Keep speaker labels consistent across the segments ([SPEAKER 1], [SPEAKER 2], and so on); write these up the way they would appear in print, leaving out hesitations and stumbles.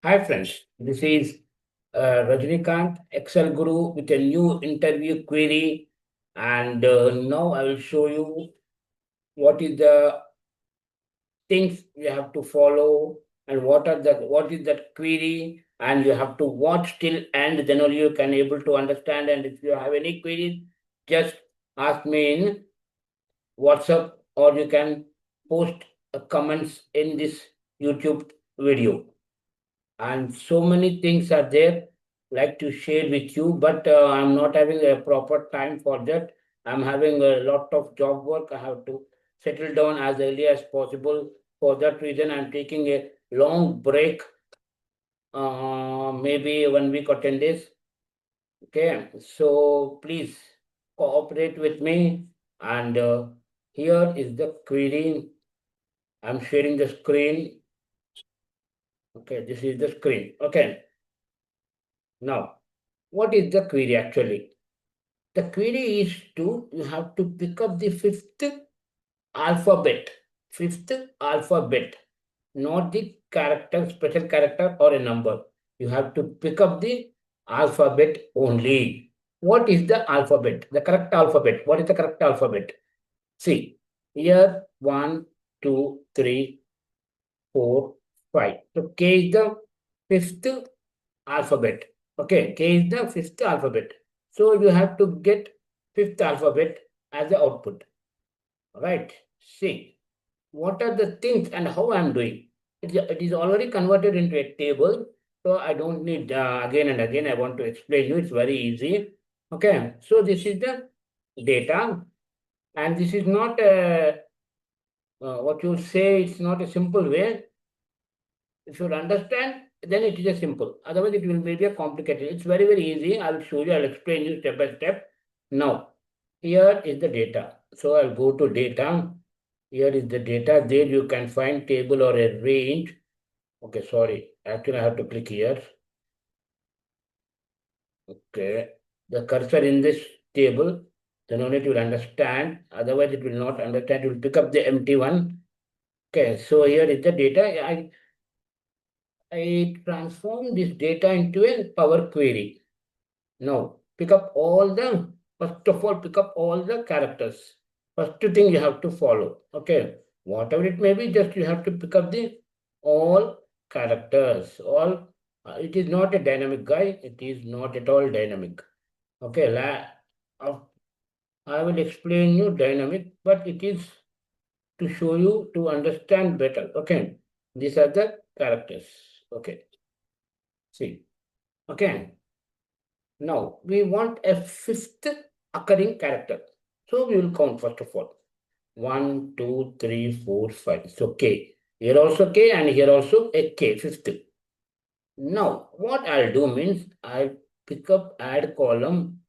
[SPEAKER 1] Hi friends, this is Rajnikant, Excel Guru with a new interview query, and now I will show you what is the things you have to follow and what is that query, and you have to watch till end, then only you can able to understand. And if you have any queries, just ask me in WhatsApp, or you can post comments in this YouTube video. And so many things are there like to share with you, but I'm not having a proper time for that. I'm having a lot of job work. I have to settle down as early as possible. For that reason, I'm taking a long break, maybe 1 week or 10 days. Okay, so please cooperate with me. And here is the query. I'm sharing the screen. Okay, this is the screen. Okay, now what is the query actually? The query is you have to pick up the alphabet, fifth alphabet, not the character, special character or a number. You have to pick up the alphabet only. What is the alphabet? The correct alphabet. What is the correct alphabet? See, here 1, 2, 3, 4, 5. So K is the fifth alphabet. Okay, K is the fifth alphabet. So you have to get fifth alphabet as the output. Right. See, what are the things and how I'm doing? It is already converted into a table. So I don't need again and again. I want to explain you. It's very easy. Okay. So this is the data, and this is not what you say. It's not a simple way. If you understand, then it is a simple. Otherwise, it will be a complicated. It's very, very easy. I'll show you, I'll explain you step by step. Now, here is the data. So I'll go to data. Here is the data. There you can find table or a range. Okay, sorry. Actually, I have to click here. Okay. The cursor in this table, then only it will understand. Otherwise, it will not understand. It will pick up the empty one. Okay, so here is the data. I transform this data into a Power Query. Now, first of all, pick up all the characters. First thing you have to follow. Okay, whatever it may be, just you have to pick up the all characters. It is not a dynamic guy. It is not at all dynamic. Okay, uh, I will explain you dynamic, but it is to show you to understand better. Okay, these are the characters. Okay, see. Okay. Now we want a fifth occurring character. So we will count first of all. 1, 2, 3, 4, 5. So K. Here also K and here also a K, fifth. Now what I'll do means I'll pick up add column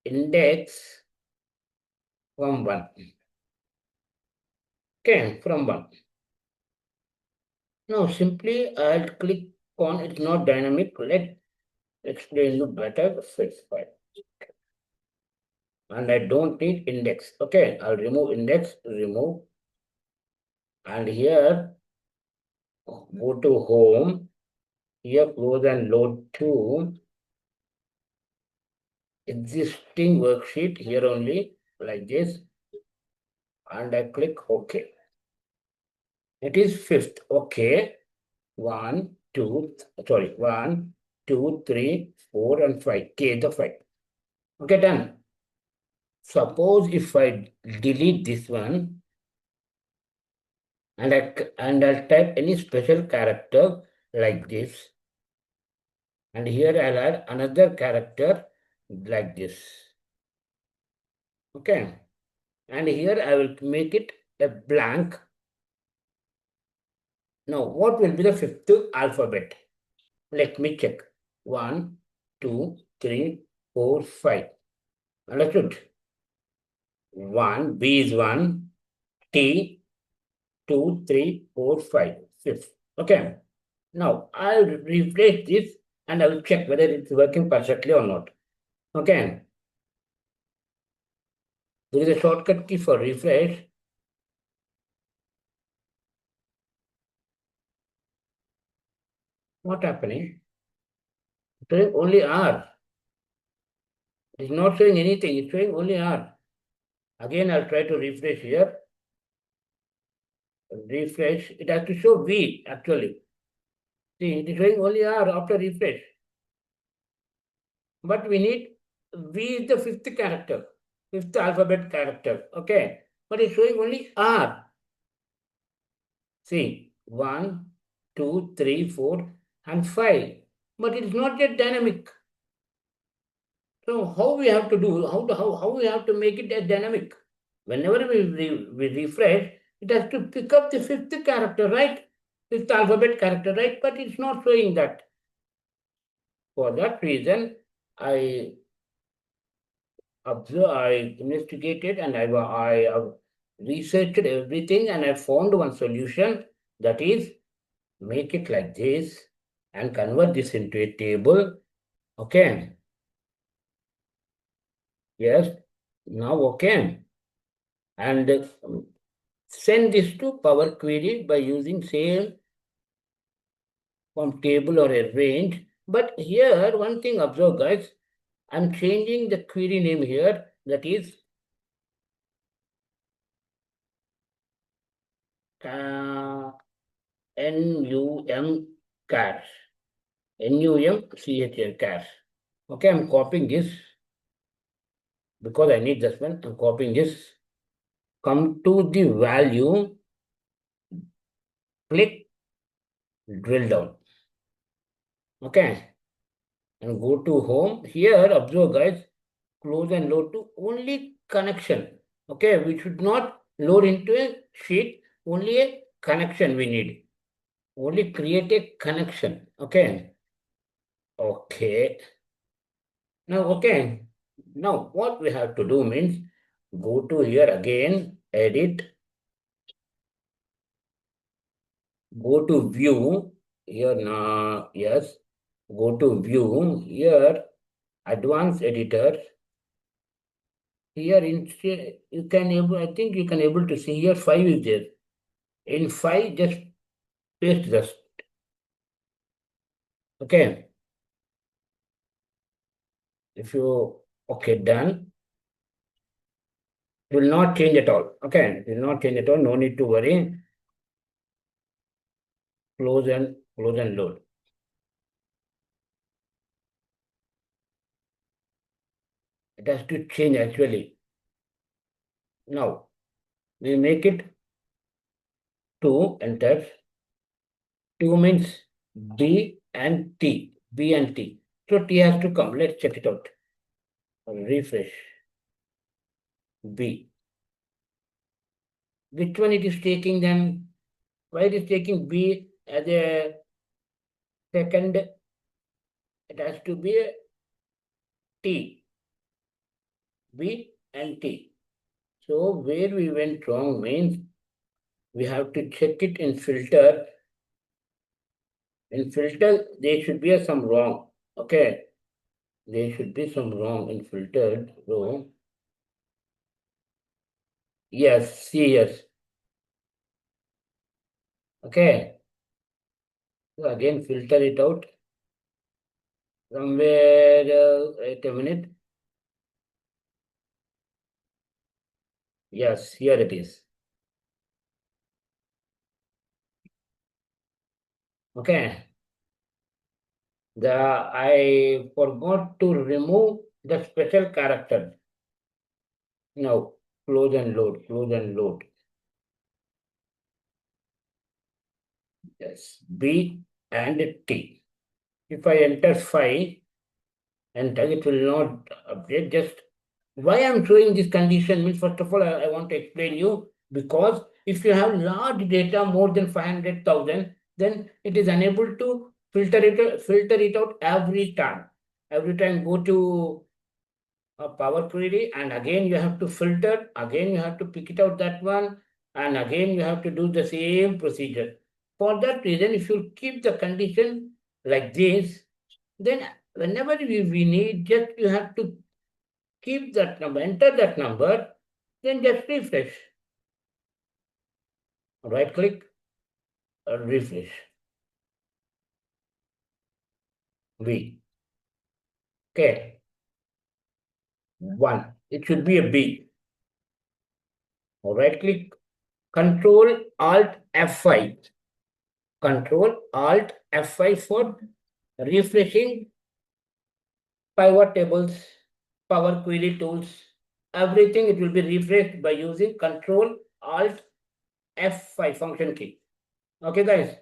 [SPEAKER 1] index from 1. Okay, from 1. Now simply I'll click on it's not dynamic. Let explain you better. Fifth 5. And I don't need index. Okay, I'll remove index, remove. And here, go to home. Here, close and load to existing worksheet here only, like this. And I click OK. It is fifth. Okay. 1, 2, sorry, 1, 2, 3, 4, and 5. K the 5. Okay, done. Suppose if I delete this one and I'll type any special character like this, and here I'll add another character like this. Okay, and here I will make it a blank. Now what will be the fifth alphabet? Let me check. 1, 2, 3, 4, 5. Understood? 1, B is 1, T, 2, 3, 4, 5, fifth. Okay. Now I'll refresh this and I will check whether it's working perfectly or not. Okay. There is a shortcut key for refresh. What happening? It's showing only R. It's not showing anything. It's showing only R. Again, I'll try to refresh here. Refresh. It has to show V actually. See, it is showing only R after refresh. But we need V is the fifth character, fifth alphabet character. Okay. But it's showing only R. See, 1, 2, 3, 4, and 5. But it is not yet dynamic. So how we have to do, how we have to make it a dynamic? Whenever we refresh, it has to pick up the fifth character, right? Fifth alphabet character, right? But it's not showing that. For that reason, I observed, I investigated, and I researched everything, and I found one solution, that is make it like this and convert this into a table. Okay. Yes. Now, okay. And send this to Power Query by using same from table or a range. But here, one thing observe, guys. I'm changing the query name here. That is NUM chars. NUMCHR chars. Okay, I'm copying this because I need this one. I'm copying this. Come to the value, click drill down. Okay, and go to home. Here, observe, guys, close and load to only connection. Okay, we should not load into a sheet, only a connection we need. Only create a connection. Okay. Okay. Now, okay. Now, what we have to do means go to here again, edit, go to view. Here now, yes. Go to view. Here, advanced editor. Here, you can able. I think you can able to see here 5 is there. In 5, just paste this. Okay. If you, okay, done. It will not change at all. Okay. It will not change at all. No need to worry. Close and load. It has to change actually. Now, we make it 2, enter. 2 means B and T. B and T. So T has to come. Let's check it out. Refresh. B. Which one it is taking then? Why it is taking B as a second? It has to be a T. B and T. So where we went wrong means we have to check it in filter. In filter, there should be some wrong. Okay. There should be some wrong in filtered row. Yes, see, yes. Okay. So again, filter it out. Somewhere, wait a minute. Yes, here it is. Okay. I forgot to remove the special character. Now, close and load, close and load. Yes, B and T. If I enter 5, enter, it will not update. Just why I'm showing this condition means, first of all, I want to explain you, because if you have large data more than 500,000, then it is unable to filter it out every time. Every time go to a Power Query, and again you have to filter, again you have to pick it out that one, and again you have to do the same procedure. For that reason, if you keep the condition like this, then whenever we need, just you have to keep that number, enter that number, then just refresh. Right click, refresh. V. Okay. 1. It should be a B. Right click, Control Alt F5. Control Alt F5 for refreshing pivot tables, Power Query tools. Everything it will be refreshed by using Control Alt F5 function key. Okay, guys.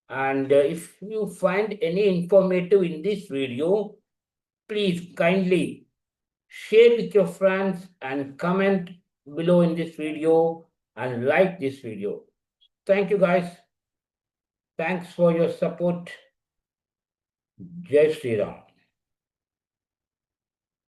[SPEAKER 1] And if you find any informative in this video, please kindly share with your friends and comment below in this video and like this video. Thank you, guys. Thanks for your support. Jai Shri Ram.